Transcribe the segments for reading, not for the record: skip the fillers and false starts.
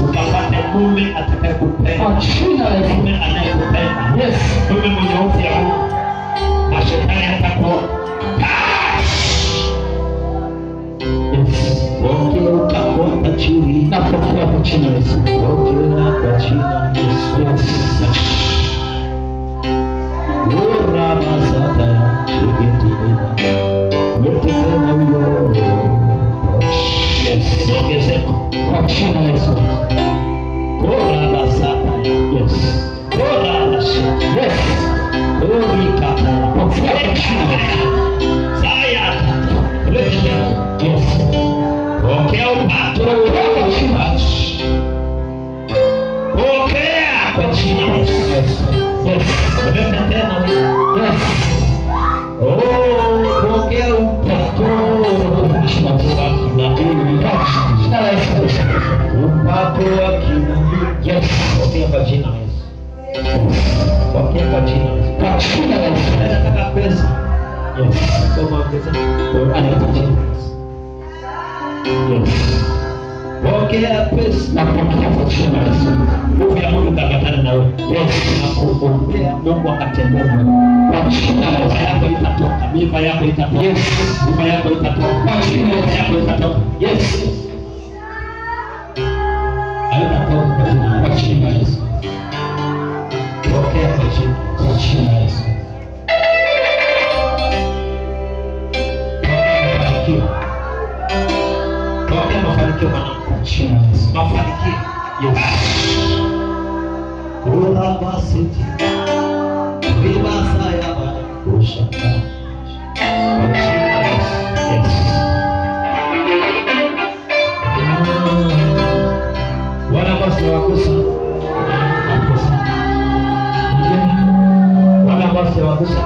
Ukapate mume atakayekupenda, mume anayekupenda, mume mwenye hofu ya Mungu, mashetani hatakuona. Utakuwa tajiri na kufua kwa jina la Yesu. Kwa jina la Yesu. Ora mazada shigitida. Yote kama huyo. Yes, ongezeko kwa jina la Yesu. Ora mazada. Yes. Ora mazada. Yes. Ori kata. Kwa jina la Yesu. Saya. Yes. Pokea upato kwa jina la Yesu. Pokea kwa jina la Yesu. Yes. Pokea tena. Yes. Pokea upato kwa jina la Yesu. Upato wa kinabii. Yes. Pokea kwa jina la Yesu. Pokea kwa jina la Yesu. Kwa jina la Yesu. Nataka pesa. Yes. Kama pesa. Kwa jina la Yesu. Yes. Pokea pesa na pokea kwa jina la Yesu. Mungu ya Mungu kakatana na wewe. Yes. Na kuombea Mungu akatembea na wewe. Kwa jina la Yesu yako itatoka. Mimba yako itatoka. Yes. Mimba yako itatoka. Kwa jina la Yesu yako itatoka. Yes. Haitatoka kwa jina la Yesu. Pokea kwa jina la Yesu. Pokea mafanikio mwanangu. Mafanikio. Yes. Ula basiti. Ribasa ya bana. Ushaka. Yes. Wana basi wakusa. Wana basi wakusa.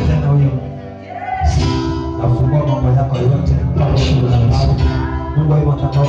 tena huyo. Nafungua mambo yako yote. Mungu hivyo atakao